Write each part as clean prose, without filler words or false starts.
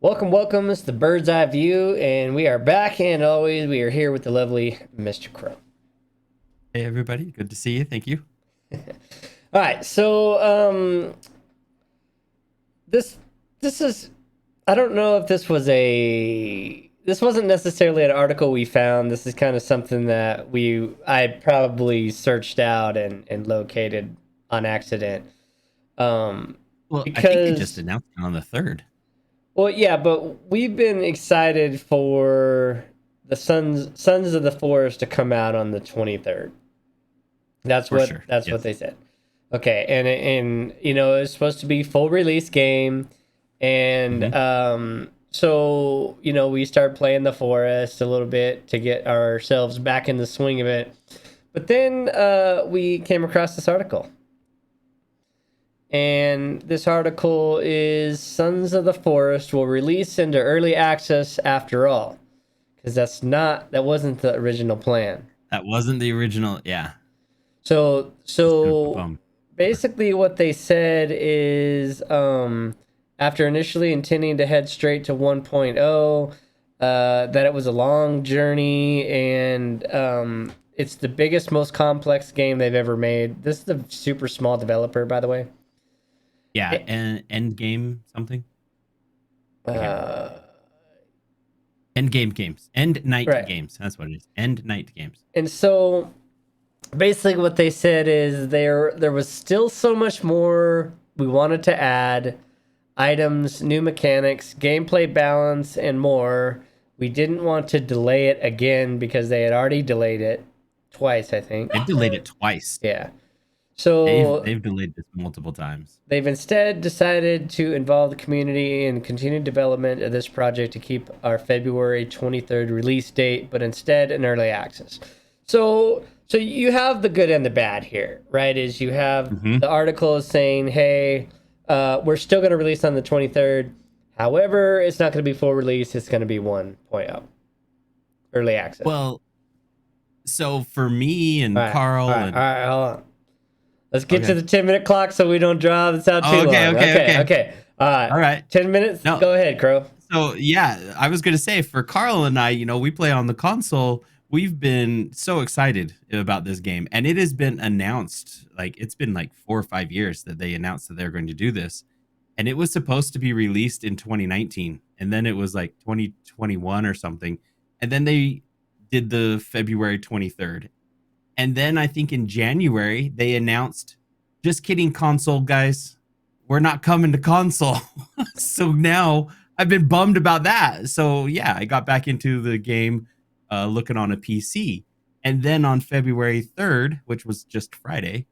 Welcome. It's the Bird's Eye View, and we are back. And always, we are here with the lovely Mr. Krow. Hey everybody, good to see you. Thank you. All right, so this this is I don't know if this wasn't necessarily an article we found. This is kind of something that I probably searched out and located on accident. Well, I think they just Because announced it on the third. Well, yeah, but we've been excited for the Sons of the Forest to come out on the 23rd. That's For what sure. that's what Yes. they said. Okay, and it's supposed to be full release game, and Hmm. so we start playing the forest a little bit to get ourselves back in the swing of it. But then we came across this article, and this article is Sons of the Forest will release into early access after all, because that wasn't the original plan. That wasn't the original. Yeah. So It's kind of a so bum. basically what they said is after initially intending to head straight to 1.0, that it was a long journey, and it's the biggest, most complex game they've ever made. This is a super small developer, by the way. Yeah, It, and end game something. I can't remember. uh, End game games. End night right. games. That's what it is. End night games. And so basically what they said is there was still so much more we wanted to add: items, new mechanics, gameplay balance, and more. We didn't want to delay it again because they had already delayed it twice, I think. They've delayed it twice. Yeah. They've So they've delayed this multiple times. they've instead decided to involve the community in continued development of this project to keep our February 23rd release date, but instead in early access. So you have the good and the bad here, right? Is you have Hmm. the article is saying, hey, we're still going to release on the 23rd. However, it's not going to be full release. It's going to be 1.0 early access. Well, so for me All and right, all Carl right, all and right. Hold on. Let's get to okay, the 10-minute clock so we don't draw this out too okay, long. okay, Okay, okay. okay. All right. All right. 10 minutes. No, Go ahead, Crow. so yeah, I was gonna say for Carl and I, we play on the console. We've been so excited about this game, and it has been announced. Like it's been like 4 or 5 years that they announced that they're going to do this, and it was supposed to be released in 2019, and then it was like 2021 or something, and then they did the February 23rd, and then I think in January they announced, "Just kidding, console guys, we're not coming to console." So now I've been bummed about that. So yeah, I got back into the game, looking on a PC, and then on February 3rd, which was just Friday,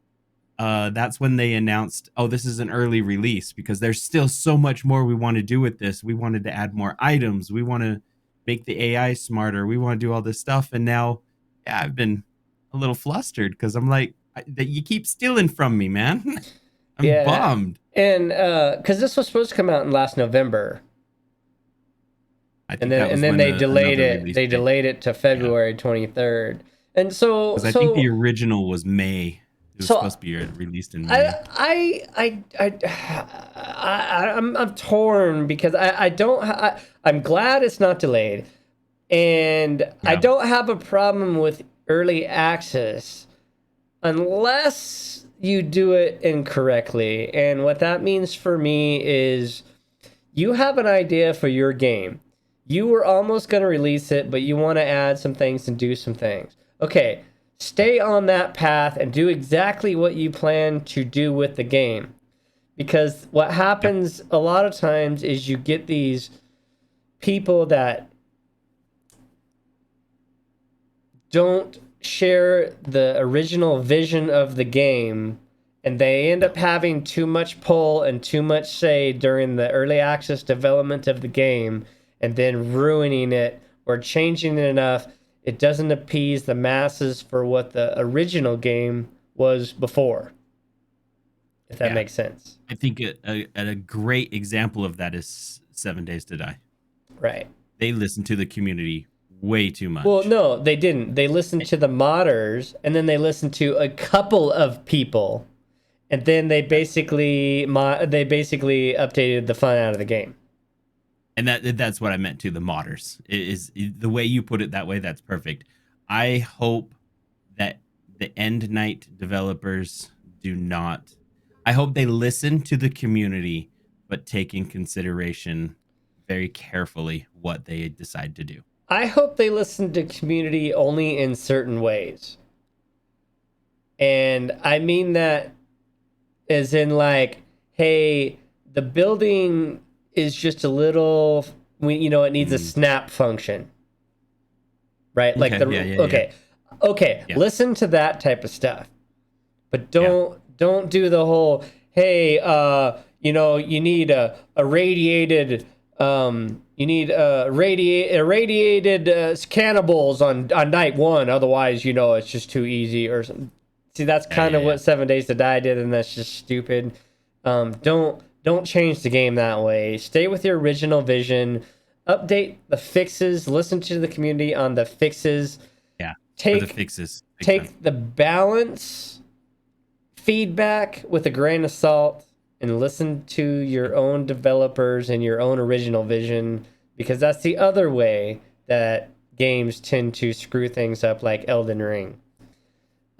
that's when they announced, "Oh, this is an early release because there's still so much more we want to do with this. We wanted to add more items. We want to make the AI smarter. We want to do all this stuff." And now, yeah, I've been a little flustered because I'm like, that you keep stealing from me, man. I'm Yeah. bummed. And because this was supposed to come out in last November, I and think then that and was then when they delayed another it. release They date. delayed it to Yeah, February 23rd. And so because I think the so original was May. It was so supposed to be released in I May. I'm torn because I don't I'm glad it's not delayed, and I Yeah. don't have a problem with early access unless you do it incorrectly. And what that means for me is you have an idea for your game. You were almost going to release it, but you want to add some things and do some things. Okay, stay on that path and do exactly what you plan to do with the game. Because what Yep. happens a lot of times is you get these people that don't share the original vision of the game, and they end up No. having too much pull and too much say during the early access development of the game, and then ruining it or changing it enough it doesn't appease the masses for what the original game was before, if that Yeah. makes sense. I think a great example of that is 7 Days to Die. Right. They listen to the community way too Well, much. no, they didn't. They listened to the modders, and then they listened to a couple of people, and then they basically updated the fun out of the game. And that's what I meant to the modders. It is the way you put it that way. That's perfect. I hope that the End Night developers do not. I hope they listen to the community, but take in consideration very carefully what they decide to do. I hope they listen to community only in certain ways. And I mean that as in like, hey, the building is just a little, it needs a Mm. snap function, right? Like Okay. Yeah. Yeah. Yeah. okay, Yeah. listen to that type of stuff, but Yeah. don't do the whole, hey, you need a radiated, you need irradiated cannibals on night one, otherwise, it's just too easy or something. See, that's Yeah. kind Yeah. of Yeah. what 7 Days to Die did, and that's just stupid. Don't change the game that way. Stay with your original vision. Update the fixes. Listen to the community on the fixes. Yeah. For the Take fixes. Big time. take the balance feedback with a grain of salt and listen to your own developers and your own original vision, because that's the other way that games tend to screw things up, like Elden Ring.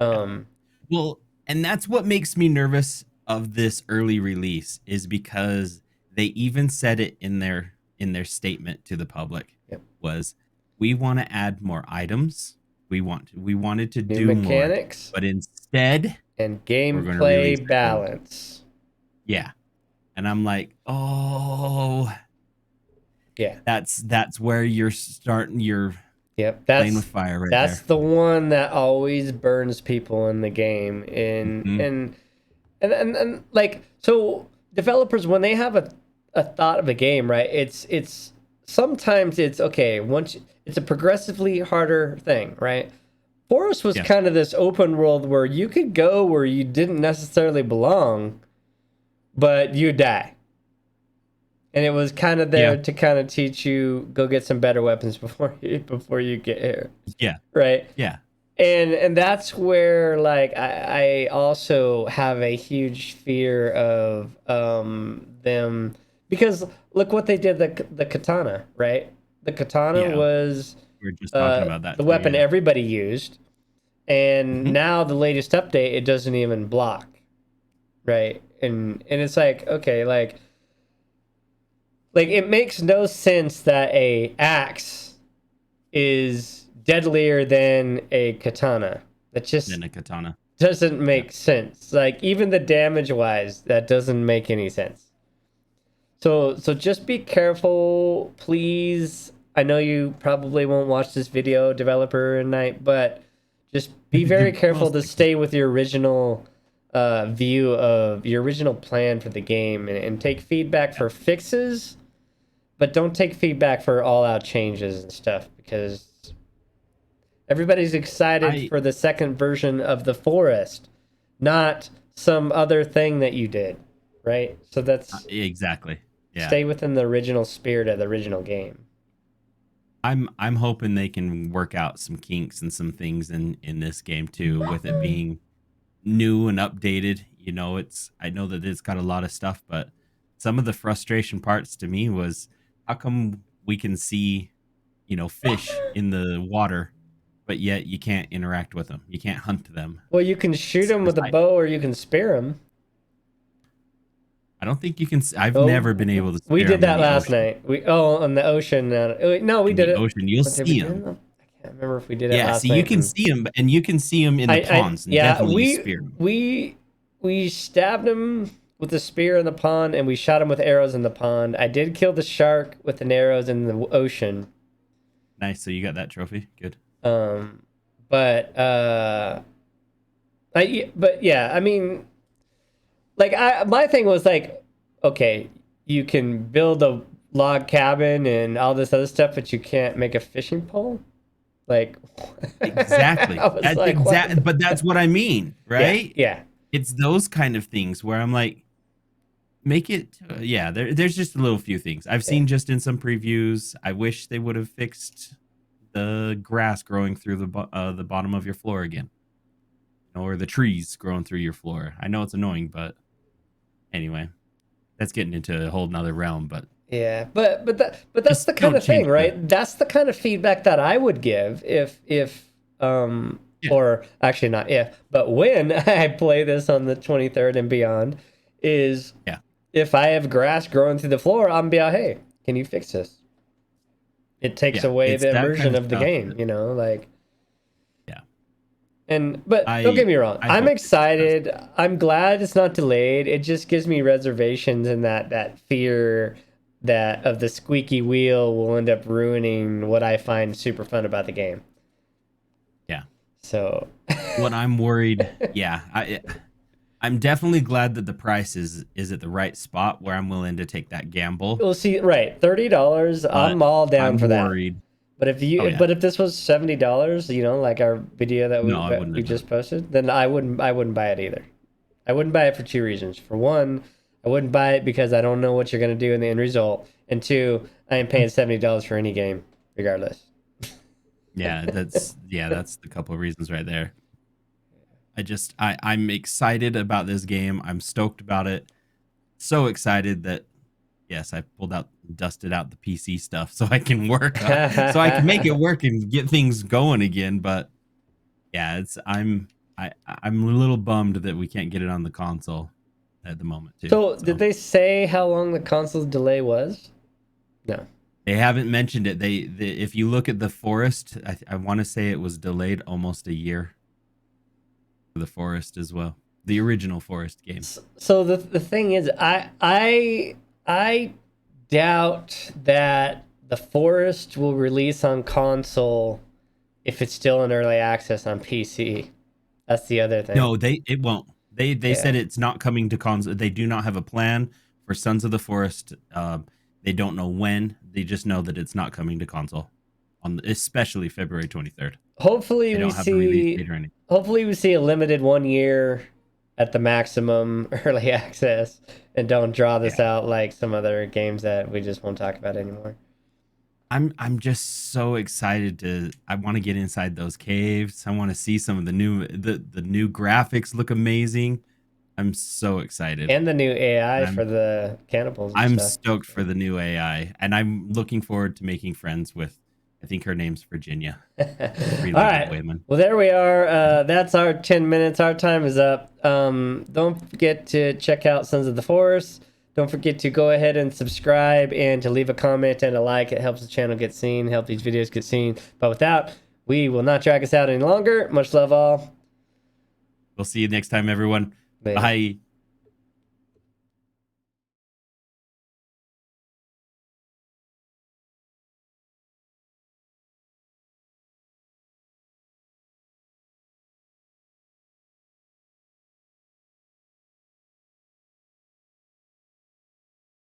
Yeah. Um, Well, and that's what makes me nervous of this early release is because they even said it in their statement to the public yep. was we want to add more items. We wanted to New do more, mechanics but instead and we're going to release gameplay it early. balance. Yeah. And I'm like, "Oh, Yeah. that's where you're starting you're Yep. playing with fire right That's there." the one that always burns people in the game. And Mhm. and like, so developers, when they have a thought of a game, right, it's sometimes it's okay, it's a progressively harder thing, right? Forest was Yeah. kind of this open world where you could go where you didn't necessarily belong, but you die. And it was kind of Yeah. there to kind of teach you, go get some better weapons before you get here, Yeah. right? Yeah. And that's where, like, I also have a huge fear of them, because look what they did, the katana, right? The katana Yeah. was We were just talking about that the too, weapon yeah. everybody used, and Mhm. now the latest update, it doesn't even block, right? And it's like, okay, like it makes no sense that a axe is deadlier than a katana. That just Then a katana. doesn't Yeah. make sense. Like, even the damage wise, that doesn't make any sense. So just be careful, please. I know you probably won't watch this video, developer night, but just be very careful Most to likely. stay with your original view of your original plan for the game, and take feedback for fixes, but don't take feedback for all out changes and stuff, because everybody's excited I for the second version of the forest, not some other thing that you did, right? So that's, exactly. Yeah. stay within the original spirit of the original game. I'm hoping they can work out some kinks and some things in this game too, with it being new and updated. I know that it's got a lot of stuff, but some of the frustration parts to me was how come we can see, fish in the water, but yet you can't interact with them. You can't hunt them. Well, you can shoot them with a I, bow, or you can spear them. I don't think you can. I've never been Oh, able to we spear did them in that the last ocean. night. On the ocean. No, we In did the it. ocean, you'll What did we see do? them. I can't remember if we did it Yeah, see, last you night. can see them, and you can see them in the ponds, and Yeah, definitely spear them. we stabbed him with a spear in the pond, and we shot him with arrows in the pond. I did kill the shark with an arrows in the ocean. Nice. So you got that trophy. Good. Um, but but yeah, I mean, like, my thing was like, okay, you can build a log cabin and all this other stuff, but you can't make a fishing pole. Like, Exactly. I was That's like, what? exact. But that's what I mean, Yeah, right? yeah. It's those kind of things where I'm like, make it. Yeah, there's just a little few things I've Yeah. seen just in some previews. I wish they would have fixed the grass growing through the bottom of your floor again, or the trees growing through your floor. I know it's annoying, but anyway, that's getting into a whole nother realm. But Yeah, but that's Just the kind don't of thing, change the. right? That's the kind of feedback that I would give if Yeah, or actually not if, but when I play this on the 23rd and beyond, is yeah, if I have grass growing through the floor, I'm gonna be like, hey, can you fix this? It takes yeah. away It's the that kind immersion of of the stuff game, that. like. Yeah, And but don't I get me wrong, I I'm hope it does. excited. I'm glad it's not delayed. It just gives me reservations and that fear that of the squeaky wheel will end up ruining what I find super fun about the game. Yeah. So What I'm worried. Yeah, I'm definitely glad that the price is at the right spot where I'm willing to take that gamble. we'll see. Right, $30. But I'm all down I'm for that. worried. But if Oh you, yeah. but if this was $70, like our video No, I that wouldn't we have done just it. posted, then I wouldn't buy it either. I wouldn't buy it for two reasons. For one, I wouldn't buy it because I don't know what you're gonna do in the end result, and two, I ain't paying $70 for any game, regardless. That's the couple of reasons right there. I'm excited about this game. I'm stoked about it. So excited that yes, I pulled out dusted out the PC stuff so I can so I can make it work and get things going again. But yeah, I'm a little bummed that we can't get it on the console at the moment too. So, did So they say how long the console's delay was? No. they haven't mentioned it. If you look at the Forest, I want to say it was delayed almost a year for the Forest as well. The original Forest game. So the thing is, I doubt that the Forest will release on console if it's still in early access on PC. That's the other thing. No, it won't. They Yeah. said it's not coming to console. They do not have a plan for Sons of the Forest. They don't know when. They just know that it's not coming to console on especially February 23rd. Hopefully They we don't have a release see date or anything. hopefully we see a limited 1 year at the maximum early access and don't draw this Yeah. out like some other games that we just won't talk about anymore. I'm just so excited I want to get inside those caves. I want to see some of the new graphics look amazing. I'm so excited. And the new And AI for the cannibals and I'm stuff. stoked for the new AI, and I'm looking forward to making friends with. I think her name's Virginia, All the three-legged right. woman. Well, there we are. That's our 10 minutes. Our time is up. Don't forget to check out Sons of the Forest. Don't forget to go ahead and subscribe and to leave a comment and a like. It helps the channel get seen, help these videos get seen. But without, we will not drag us out any longer. Much love all. We'll see you next time, everyone. Later. Bye.